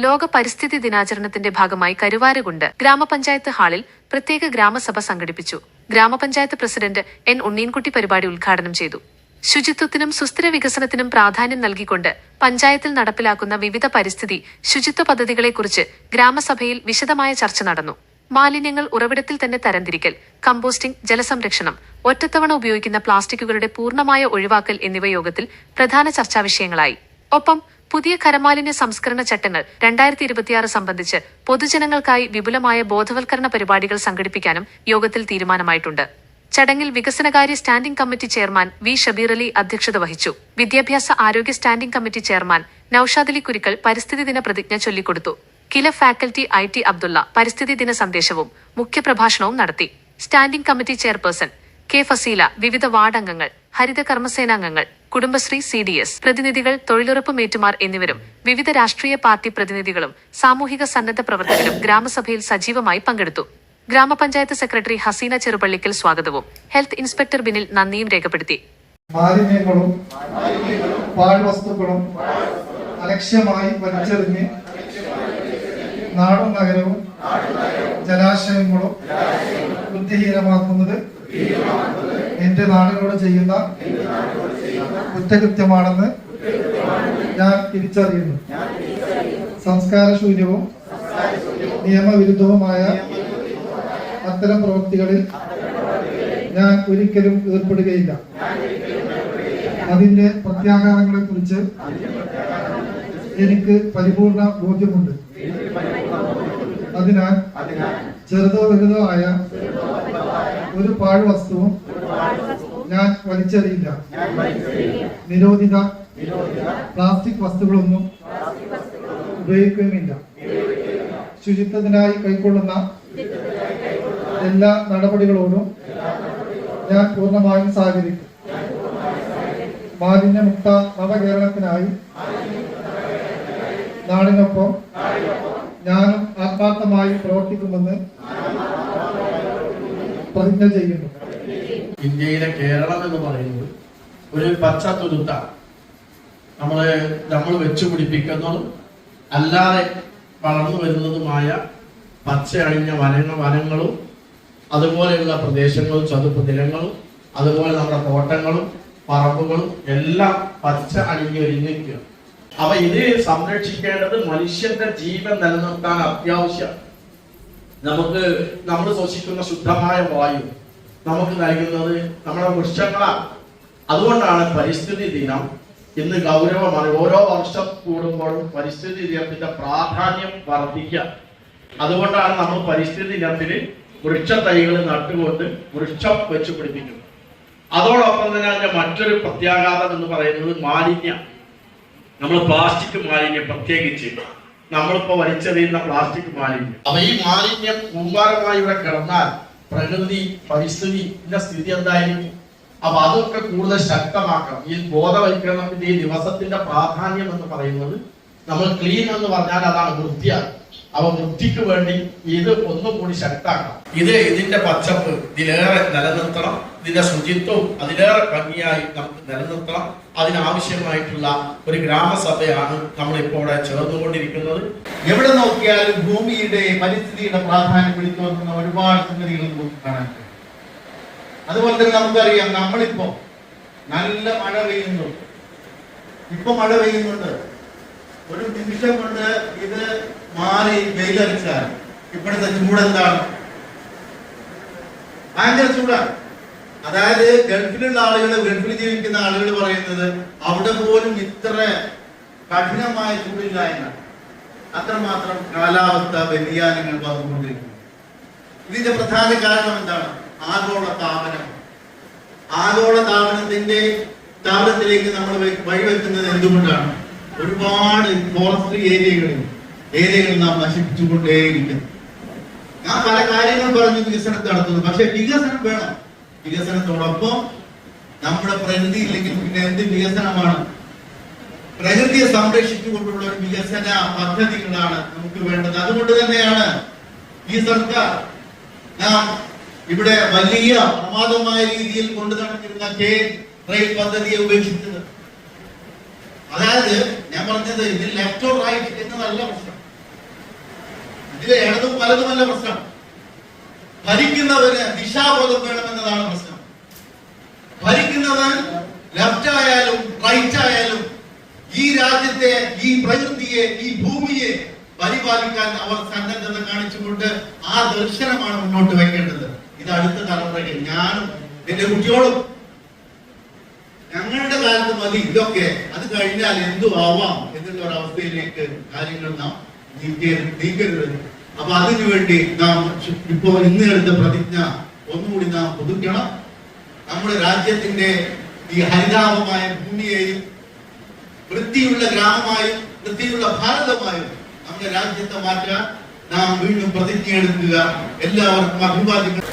ലോക പരിസ്ഥിതി ദിനാചരണത്തിന്റെ ഭാഗമായി കരുവാരകുണ്ട് ഗ്രാമപഞ്ചായത്ത് ഹാളിൽ പ്രത്യേക ഗ്രാമസഭ സംഘടിപ്പിച്ചു. ഗ്രാമപഞ്ചായത്ത് പ്രസിഡന്റ് എൻ ഉണ്ണീൻകുട്ടി പരിപാടി ഉദ്ഘാടനം ചെയ്തു. ശുചിത്വത്തിനും സുസ്ഥിര വികസനത്തിനും പ്രാധാന്യം നൽകിക്കൊണ്ട് പഞ്ചായത്തിൽ നടപ്പിലാക്കുന്ന വിവിധ പരിസ്ഥിതി ശുചിത്വ പദ്ധതികളെക്കുറിച്ച് ഗ്രാമസഭയിൽ വിശദമായ ചർച്ച നടന്നു. മാലിന്യങ്ങൾ ഉറവിടത്തിൽ തന്നെ തരംതിരിക്കൽ, കമ്പോസ്റ്റിംഗ്, ജലസംരക്ഷണം, ഒറ്റത്തവണ ഉപയോഗിക്കുന്ന പ്ലാസ്റ്റിക്കുകളുടെ പൂർണ്ണമായ ഒഴിവാക്കൽ എന്നിവ യോഗത്തിൽ പ്രധാന ചർച്ചാ വിഷയങ്ങളായി. ഒപ്പം പുതിയ ഖരമാലിന്യ സംസ്കരണ ചട്ടങ്ങൾ 2026 സംബന്ധിച്ച് പൊതുജനങ്ങൾക്കായി വിപുലമായ ബോധവൽക്കരണ പരിപാടികൾ സംഘടിപ്പിക്കാനും യോഗത്തിൽ തീരുമാനമായിട്ടുണ്ട്. ചടങ്ങിൽ വികസനകാര്യ standing committee chairman V Shabeer Ali അധ്യക്ഷത വഹിച്ചു. വിദ്യാഭ്യാസ ആരോഗ്യ standing committee chairman Naushad Ali Kurikkal പരിസ്ഥിതി ദിന പ്രതിജ്ഞ ചൊല്ലിക്കൊടുത്തു. കില ഫാക്കൽറ്റി IT അബ്ദുള്ള പരിസ്ഥിതി ദിന സന്ദേശവും മുഖ്യപ്രഭാഷണവും നടത്തി. Standing committee chairperson K Faseela, വിവിധ വാർഡ് അംഗങ്ങൾ, ഹരിത കർമ്മസേനാംഗങ്ങൾ, കുടുംബശ്രീ CDS പ്രതിനിധികൾ, തൊഴിലുറപ്പ് മേറ്റുമാർ എന്നിവരും വിവിധ രാഷ്ട്രീയ പാർട്ടി പ്രതിനിധികളും സാമൂഹിക സന്നദ്ധ പ്രവർത്തകരും ഗ്രാമസഭയിൽ സജീവമായി പങ്കെടുത്തു. ഗ്രാമപഞ്ചായത്ത് സെക്രട്ടറി ഹസീന ചെറുപള്ളിക്കൽ സ്വാഗതവും ഹെൽത്ത് ഇൻസ്പെക്ടർ ബിനിൽ നന്ദിയും രേഖപ്പെടുത്തി. മാലിന്യങ്ങളും പാഴ്വസ്തുക്കളും അലക്ഷ്യമായി വലിച്ചെറിഞ്ഞ് നാടും നഗരവും ജലാശയങ്ങളും വൃത്തിഹീനമാക്കുന്നത് എന്റെ നാടുകളോട് ചെയ്യുന്ന കുറ്റകൃത്യമാണെന്ന് ഞാൻ തിരിച്ചറിയുന്നു. സംസ്കാരശൂന്യവും നിയമവിരുദ്ധവുമായ അത്തരം പ്രവൃത്തികളിൽ ഞാൻ ഒരിക്കലും ഏർപ്പെടുകയില്ല. അതിന്റെ പ്രത്യാഘാതങ്ങളെ കുറിച്ച് എനിക്ക് പരിപൂർണ ബോധ്യമുണ്ട്. അതിനാൽ ചെറുതോ വലുതോ ആയ ഒരു പാഴ്വസ്തുവും ഞാൻ വലിച്ചെറിയില്ല. നിരോധിത പ്ലാസ്റ്റിക് വസ്തുക്കളൊന്നും ഉപയോഗിക്കുകയുമില്ല. ശുചിത്വത്തിനായി കൈക്കൊള്ളുന്ന എല്ലാ നടപടികളോടും ഞാൻ പൂർണ്ണമായും സഹകരിക്കും. മാലിന്യമുക്ത നവകേരളത്തിനായി നാടിനൊപ്പം ഞാനും ആത്മാർത്ഥമായി പ്രവർത്തിക്കുമെന്ന് പ്രതിജ്ഞ ചെയ്യുന്നു. ഇന്ത്യയിലെ കേരളം എന്ന് പറയുന്നത് ഒരു പച്ച തുരുത്ത നമ്മൾ വെച്ചു പിടിപ്പിക്കുന്നതും അല്ലാതെ വളർന്നു വരുന്നതുമായ പച്ച അണിഞ്ഞ വനങ്ങളും അതുപോലെയുള്ള പ്രദേശങ്ങളും ചതുപ്പ് നിലങ്ങളും അതുപോലെ നമ്മുടെ തോട്ടങ്ങളും പറമ്പുകളും എല്ലാം പച്ച അണിഞ്ഞൊരുങ്ങിക്കുക. അപ്പൊ ഇത് സംരക്ഷിക്കേണ്ടത് മനുഷ്യന്റെ ജീവൻ നിലനിർത്താൻ അത്യാവശ്യം. നമ്മൾ ശ്വസിക്കുന്ന ശുദ്ധമായ വായു നമുക്ക് നൽകുന്നത് നമ്മുടെ വൃക്ഷങ്ങളാണ്. അതുകൊണ്ടാണ് പരിസ്ഥിതി ദിനം ഇന്ന് ഗൗരവമാണ്. ഓരോ വർഷം കൂടുമ്പോഴും പരിസ്ഥിതി ദിനത്തിന്റെ പ്രാധാന്യം വർദ്ധിക്കുക. അതുകൊണ്ടാണ് നമ്മൾ പരിസ്ഥിതി ദിനത്തിന് വൃക്ഷ തൈകൾ നട്ടുകൊണ്ട് വൃക്ഷം വെച്ച് പിടിപ്പിക്കുന്നത്. അതോടൊപ്പം തന്നെ അതിന്റെ മറ്റൊരു പ്രത്യാഘാതം എന്ന് പറയുന്നത് മാലിന്യം. നമ്മൾ പ്ലാസ്റ്റിക് മാലിന്യം, പ്രത്യേകിച്ച് നമ്മളിപ്പോ വലിച്ചെറിയുന്ന പ്ലാസ്റ്റിക് മാലിന്യം. അപ്പൊ ഈ മാലിന്യം കൂമ്പാരമായി ഇവിടെ കിടന്നാൽ പ്രകൃതി പരിസ്ഥിതിന്റെ സ്ഥിതി എന്തായിരിക്കും? അപ്പൊ അതൊക്കെ കൂടുതൽ ശക്തമാക്കണം. ഈ ബോധവൽക്കരണത്തിന്റെ ഈ ദിവസത്തിന്റെ പ്രാധാന്യം എന്ന് പറയുന്നത് നമ്മൾ ക്ലീൻ എന്ന് പറഞ്ഞാൽ അതാണ് വൃത്തിയാണ്. അപ്പൊ വൃത്തിക്ക് വേണ്ടി ഇത് ഒന്നും കൂടി ശക്തമാക്കണം. ഇതിന്റെ പച്ചപ്പ് ഇതിലേറെ നിലനിർത്തണം. ഇതിന്റെ ശുചിത്വവും അതിലേറെ ഭംഗിയായി നമുക്ക് നിലനിർത്തണം. അതിനാവശ്യമായിട്ടുള്ള ഒരു ഗ്രാമസഭയാണ് നമ്മളിപ്പോൾ ഇവിടെ ചേർന്നുകൊണ്ടിരിക്കുന്നത്. എവിടെ നോക്കിയാലും ഭൂമിയുടെ പരിസ്ഥിതിയുടെ പ്രാധാന്യം വിളിച്ചുകൊണ്ടുന്ന ഒരുപാട് സംഗതികൾ നമുക്ക് കാണാൻ കഴിയും. അതുപോലെ തന്നെ നമുക്കറിയാം, നമ്മളിപ്പോ നല്ല മഴ പെയ്യുന്നു. ഇപ്പൊ മഴ പെയ്യുന്നുണ്ട്. ഒരു നിമിഷം കൊണ്ട് ഇത് മാറി വെയിലടിച്ചാൽ ഇപ്പോഴത്തെ ചൂടെന്താണ്? ഭയങ്കര ചൂടാണ്. അതായത് ഗൾഫിലുള്ള ആളുകൾ, ഗൾഫിൽ ജീവിക്കുന്ന ആളുകൾ പറയുന്നത് അവിടെ പോലും ഇത്ര കഠിനമായ ചൂടില്ല എന്നാണ്. അത്രമാത്രം കാലാവസ്ഥ വ്യതിയാനങ്ങൾ വന്നുകൊണ്ടിരിക്കുന്നു. ഇതിന്റെ പ്രധാന കാരണം എന്താണ്? ആഗോള താപനം. ആഗോള താപനത്തിലേക്ക് നമ്മൾ വഴിവെക്കുന്നത് എന്തുകൊണ്ടാണ്? ഒരുപാട് ഫോറസ്ട്രി ഏരിയകൾ നാം നശിപ്പിച്ചുകൊണ്ടേയിരിക്കുന്നു. ഞാൻ പല കാര്യങ്ങൾ പറഞ്ഞു വികസനം നടത്തുന്നു. പക്ഷെ വികസനം വേണം. വികസനത്തോടൊപ്പം നമ്മുടെ പ്രകൃതി ഇല്ലെങ്കിൽ പിന്നെ എന്ത് വികസനമാണ്? പ്രകൃതിയെ സംരക്ഷിച്ചുകൊണ്ടുള്ള ഒരു വികസന പദ്ധതികളാണ് നമുക്ക് വേണ്ടത്. അതുകൊണ്ട് തന്നെയാണ് ഈ സർക്കാർ നാം ഇവിടെ വലിയ പ്രമാദമായ രീതിയിൽ കൊണ്ടു നടന്നിരുന്ന റെയിൽ പദ്ധതിയെ ഉപേക്ഷിച്ചത്. അതായത് ഞാൻ പറഞ്ഞത് ഇതിൽ ലെഫ്റ്റ് ഓർ റൈറ്റ് എന്നതല്ല പ്രശ്നം. ഇതിലെ ഇടതും വലതുമല്ല പ്രശ്നം. ഭരിക്കുന്നവന് ദിശാബോധം വേണമെന്നതാണ് പ്രശ്നം. ഭരിക്കുന്നവൻ ലെഫ്റ്റ് ആയാലും റൈറ്റ് ആയാലും ഈ രാജ്യത്തെ, ഈ പ്രകൃതിയെ, ഈ ഭൂമിയെ പരിപാലിക്കാൻ അവർ സന്നദ്ധത കാണിച്ചുകൊണ്ട് ആ ദർശനമാണ് മുന്നോട്ട് വെക്കേണ്ടത്. ഇത് അടുത്ത തലമുറയ്ക്ക്, ഞാനും എന്റെ കുട്ടിയോളും ഞങ്ങളുടെ കാലത്ത് മതി ഇതൊക്കെ, അത് കഴിഞ്ഞാൽ എന്തു ആവാം എന്നുള്ള ഒരു അവസ്ഥയിലേക്ക് കാര്യങ്ങൾ നാം നീക്കരുത്. അപ്പൊ അതിനുവേണ്ടി നാം ഇപ്പോ ഇന്ന് എടുത്ത പ്രതിജ്ഞ ഒന്നുകൂടി നാം പുതുക്കണം. നമ്മുടെ രാജ്യത്തിന്റെ ഈ ഹരിതാപമായ ഭൂമിയെയും വൃത്തിയുള്ള ഗ്രാമമായും വൃത്തിയുള്ള ഭാരതമായും നമ്മുടെ രാജ്യത്തെ മാറ്റാൻ നാം വീണ്ടും പ്രതിജ്ഞ എടുക്കുക. എല്ലാവർക്കും അഭിവാദ്യങ്ങൾ.